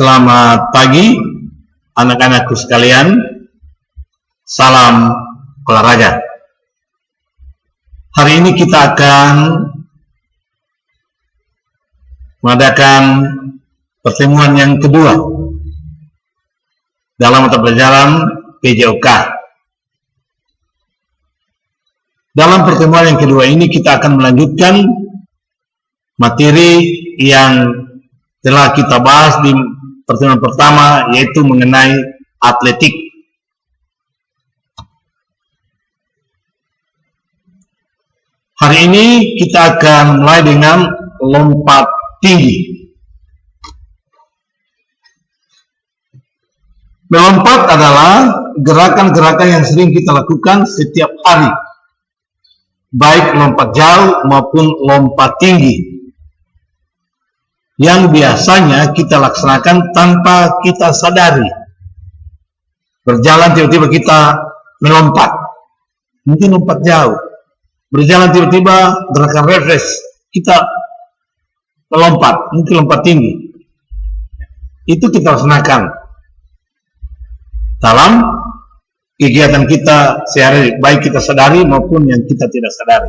Selamat pagi anak-anakku sekalian. Salam olahraga. Hari ini kita akan mengadakan pertemuan yang kedua dalam mata pelajaran PJOK. Dalam pertemuan yang kedua ini kita akan melanjutkan materi yang telah kita bahas di pertemuan pertama, yaitu mengenai atletik. Hari ini kita akan mulai dengan lompat tinggi. Melompat adalah gerakan-gerakan yang sering kita lakukan setiap hari, baik lompat jauh maupun lompat tinggi, yang biasanya kita laksanakan tanpa kita sadari. Berjalan tiba-tiba kita melompat, mungkin lompat jauh. Berjalan tiba-tiba gerakan refleks kita melompat, mungkin lompat tinggi. Itu kita laksanakan dalam kegiatan kita sehari, baik kita sadari maupun yang kita tidak sadari.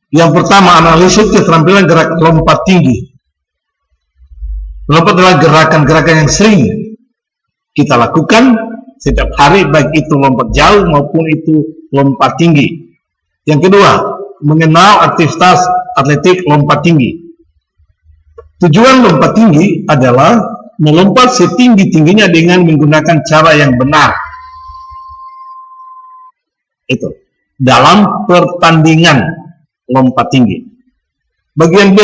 Yang pertama, analisis keterampilan gerak lompat tinggi. Melompat adalah gerakan-gerakan yang sering kita lakukan setiap hari, baik itu lompat jauh maupun itu lompat tinggi. Yang kedua, mengenal aktivitas atletik lompat tinggi. Tujuan lompat tinggi adalah melompat setinggi-tingginya dengan menggunakan cara yang benar. Itu dalam pertandingan lompat tinggi. Bagian B,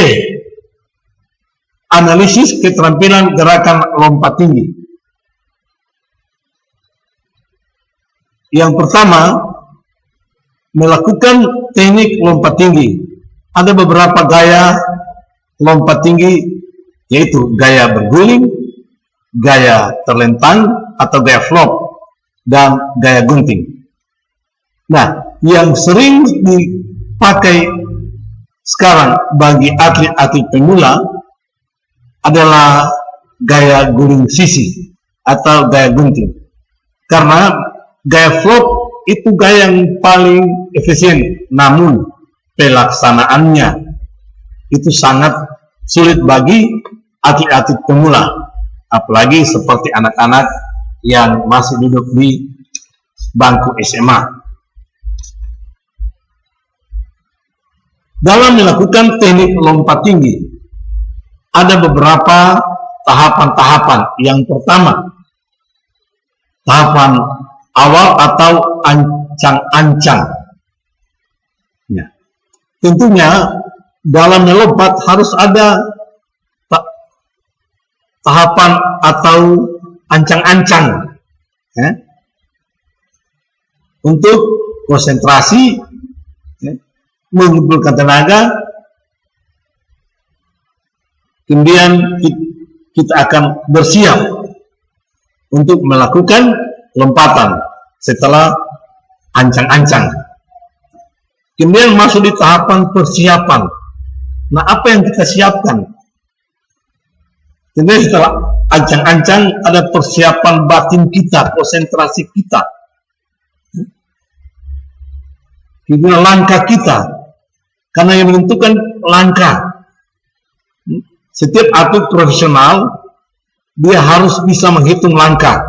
analisis keterampilan gerakan lompat tinggi. Yang pertama, melakukan teknik lompat tinggi. Ada beberapa gaya lompat tinggi, yaitu gaya berguling, gaya terlentang atau gaya flop, dan gaya gunting. Nah, yang sering dipakai sekarang bagi atlet-atlet pemula adalah gaya guling sisi atau gaya gunting, karena gaya flop itu gaya yang paling efisien, namun pelaksanaannya itu sangat sulit bagi atlet-atlet pemula, apalagi seperti anak-anak yang masih duduk di bangku SMA. Dalam melakukan teknik lompat tinggi, ada beberapa tahapan-tahapan. Yang pertama, tahapan awal atau ancang-ancang. Ya. Tentunya dalam melompat harus ada tahapan atau ancang-ancang, ya, untuk konsentrasi, ya, mengumpulkan tenaga. Kemudian kita akan bersiap untuk melakukan lompatan setelah ancang-ancang. Kemudian masuk di tahapan persiapan. Nah, apa yang kita siapkan? Kemudian setelah ancang-ancang ada persiapan batin kita, konsentrasi kita, kemudian langkah kita, karena yang menentukan langkah. Setiap atlet profesional dia harus bisa menghitung langkah.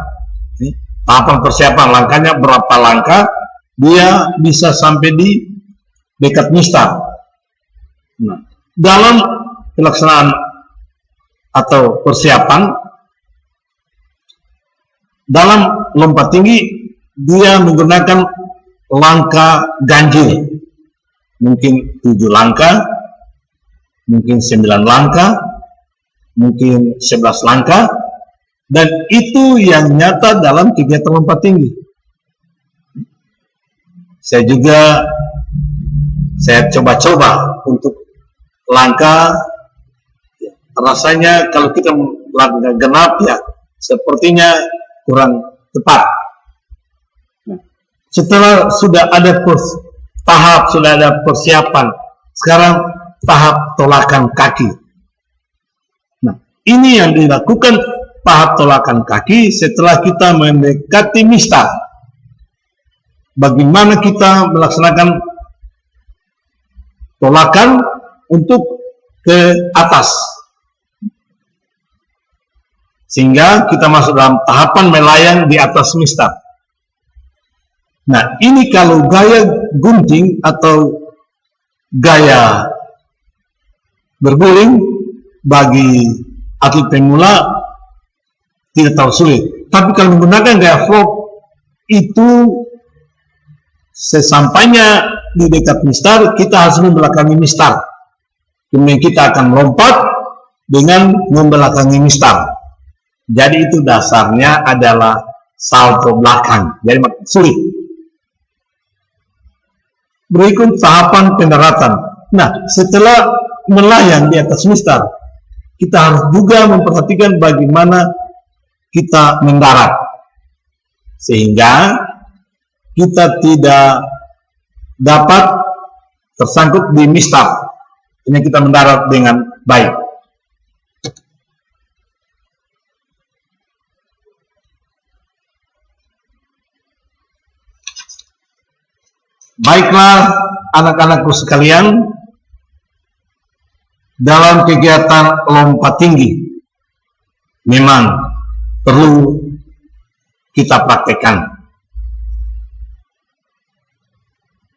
Tahapan persiapan, langkahnya berapa langkah, dia bisa sampai di dekat mistar. Nah, dalam pelaksanaan atau persiapan dalam lompat tinggi, dia menggunakan langkah ganjil, mungkin 7 langkah, mungkin 9 langkah, mungkin 11 langkah, dan itu yang nyata dalam kegiatan lompat tinggi. Saya coba-coba untuk langkah, rasanya kalau kita langkah genap, ya sepertinya kurang tepat. Setelah sudah ada tahap, sudah ada persiapan, sekarang tahap tolakan kaki. Ini yang dilakukan tahap tolakan kaki setelah kita mendekati mistar. Bagaimana kita melaksanakan tolakan untuk ke atas, sehingga kita masuk dalam tahapan melayang di atas mistar. Nah, ini kalau gaya gunting atau gaya berguling bagi atlet pemula tidak terlalu sulit. Tapi kalau menggunakan gaya frog itu sesampainya di dekat mistar, kita harus membelakangi mistar. Kemudian kita akan melompat dengan membelakangi mistar. Jadi itu dasarnya adalah salto belakang. Jadi sulit. Berikut tahapan pendaratan. Nah, setelah melayang di atas mistar, kita harus juga memperhatikan bagaimana kita mendarat, sehingga kita tidak dapat tersangkut di mistar. Ini kita mendarat dengan baik. Baiklah anak-anakku sekalian, dalam kegiatan lompat tinggi memang perlu kita praktekkan.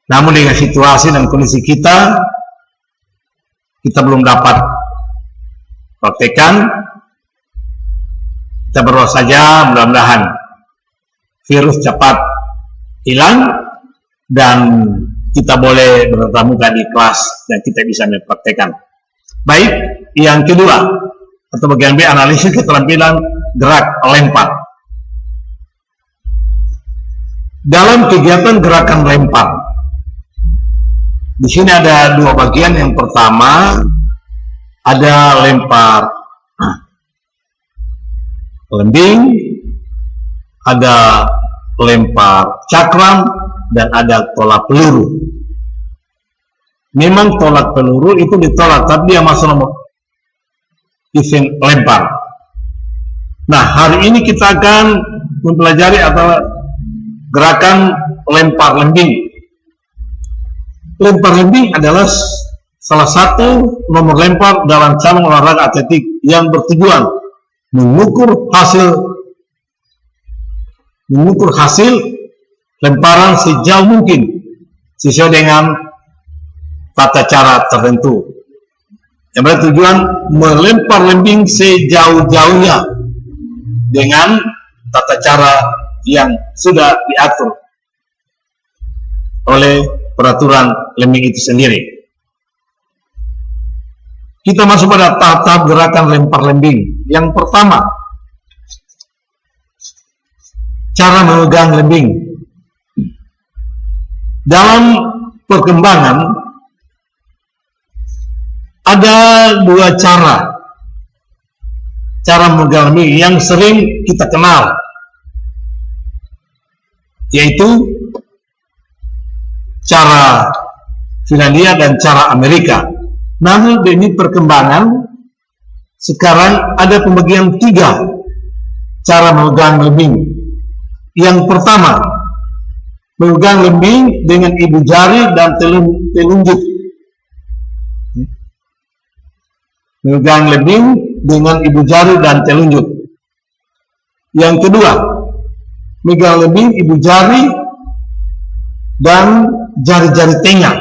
Namun dengan situasi dan kondisi kita belum dapat praktekkan. Kita berdoa saja mudah-mudahan virus cepat hilang dan kita boleh bertatap muka di kelas dan kita bisa mempraktekkan. Baik, yang kedua atau bagian B, analisis keterampilan gerak lempar. Dalam kegiatan gerakan lempar, di sini ada dua bagian. Yang pertama ada lempar lembing, ada lempar cakram, dan ada tolak peluru. Memang tolak peluru itu ditolak, tapi dia masuk nomor event lempar. Nah, hari ini kita akan mempelajari atau gerakan lempar lembing. Lempar lembing adalah salah satu nomor lempar dalam cabang olahraga atletik yang bertujuan mengukur hasil lemparan sejauh mungkin sesuai dengan tata cara tertentu yang bertujuan melempar lembing sejauh-jauhnya dengan tata cara yang sudah diatur oleh peraturan lembing itu sendiri. Kita masuk pada tahap-tahap gerakan lempar lembing. Yang pertama, cara memegang lembing. Dalam perkembangan ada dua cara memegang lembing yang sering kita kenal, yaitu cara Finlandia dan cara Amerika. Namun demi perkembangan sekarang ada pembagian tiga cara memegang lembing. Yang pertama, memegang lembing dengan ibu jari dan telunjuk. Memegang lembing dengan ibu jari dan telunjuk. Yang kedua, memegang lembing ibu jari dan jari-jari tengah.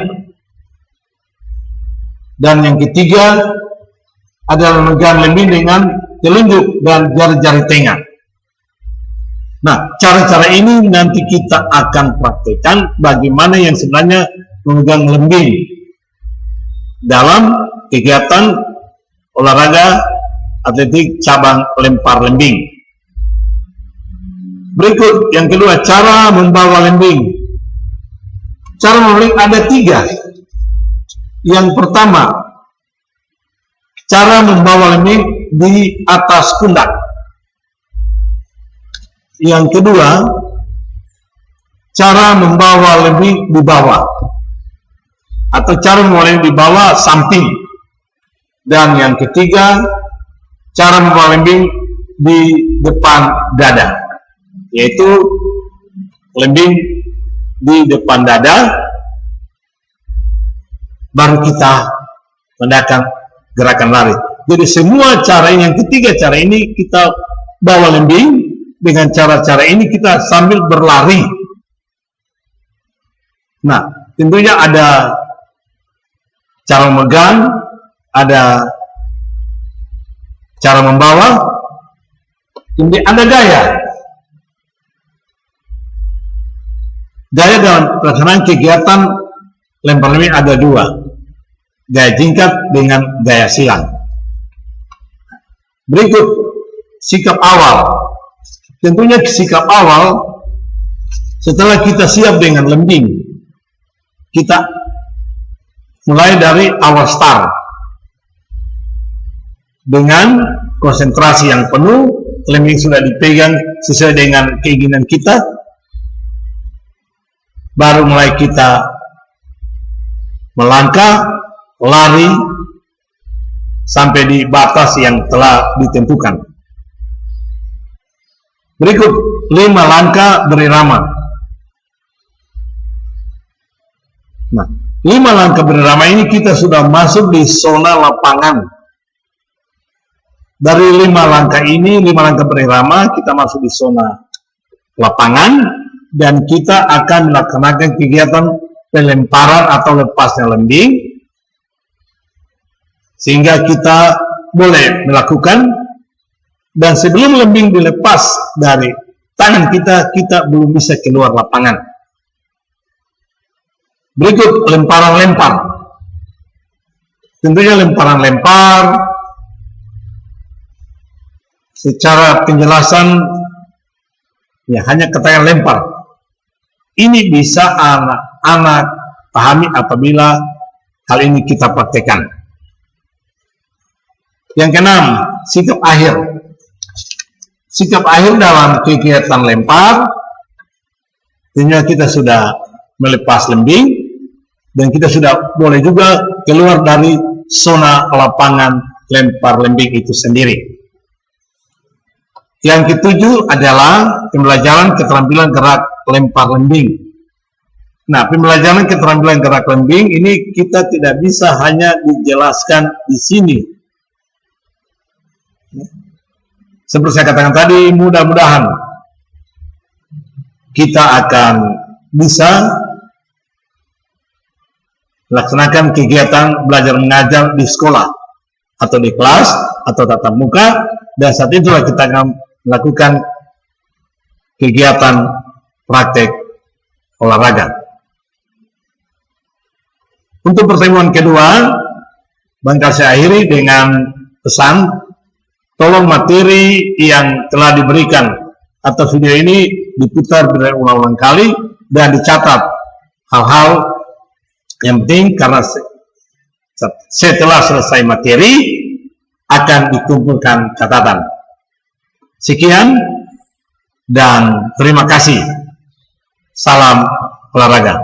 Dan yang ketiga adalah memegang lembing dengan telunjuk dan jari-jari tengah. Nah, cara-cara ini nanti kita akan praktekkan bagaimana yang sebenarnya memegang lembing dalam kegiatan olahraga atletik cabang lempar lembing. Berikut yang kedua, cara membawa lembing. Cara membawa lembing ada tiga. Yang pertama, cara membawa lembing di atas pundak. Yang kedua, cara membawa lembing di bawah, atau cara membawa lembing di bawah samping. Dan yang ketiga, cara membawa lembing di depan dada, yaitu lembing di depan dada, baru kita mengadakan gerakan lari. Jadi semua cara ini, yang ketiga cara ini kita bawa lembing, dengan cara-cara ini kita sambil berlari. Nah, tentunya ada cara memegang, ada cara membawa, kemudian ada gaya. Gaya dalam pelaksanaan kegiatan lempar lembing ada dua, gaya jingkat dengan gaya silang. Berikut sikap awal. Tentunya sikap awal, setelah kita siap dengan lembing, kita mulai dari awal start dengan konsentrasi yang penuh. Lembing sudah dipegang sesuai dengan keinginan kita, baru mulai kita melangkah, lari sampai di batas yang telah ditentukan. Berikut 5 langkah berirama. Nah, 5 langkah berirama ini kita sudah masuk di zona lapangan. Dari 5 langkah ini, 5 langkah berirama, kita masuk di zona lapangan dan kita akan melaksanakan kegiatan pelemparan atau lepasnya lembing, sehingga kita boleh melakukan. Dan sebelum lembing dilepas dari tangan kita, kita belum bisa keluar lapangan. Berikut lemparan lempar. Tentunya lemparan lempar, secara penjelasan, ya hanya katakan lempar. Ini bisa anak-anak pahami apabila hal ini kita praktekkan. Yang keenam, sikap akhir. Sikap akhir dalam kegiatan lempar, tentunya kita sudah melepas lembing dan kita sudah boleh juga keluar dari zona lapangan lempar lembing itu sendiri. Yang ketujuh adalah pembelajaran keterampilan gerak lempar lembing. Nah, pembelajaran keterampilan gerak lembing ini kita tidak bisa hanya dijelaskan di sini. Seperti saya katakan tadi, mudah-mudahan kita akan bisa melaksanakan kegiatan belajar mengajar di sekolah atau di kelas atau tatap muka, dan saat itulah kita akan melakukan kegiatan praktek olahraga. Untuk pertemuan kedua, bakal saya akhiri dengan pesan, tolong materi yang telah diberikan atau video ini diputar berulang-ulang kali dan dicatat hal-hal yang penting, karena setelah selesai materi akan dikumpulkan catatan. Sekian dan terima kasih. Salam olahraga.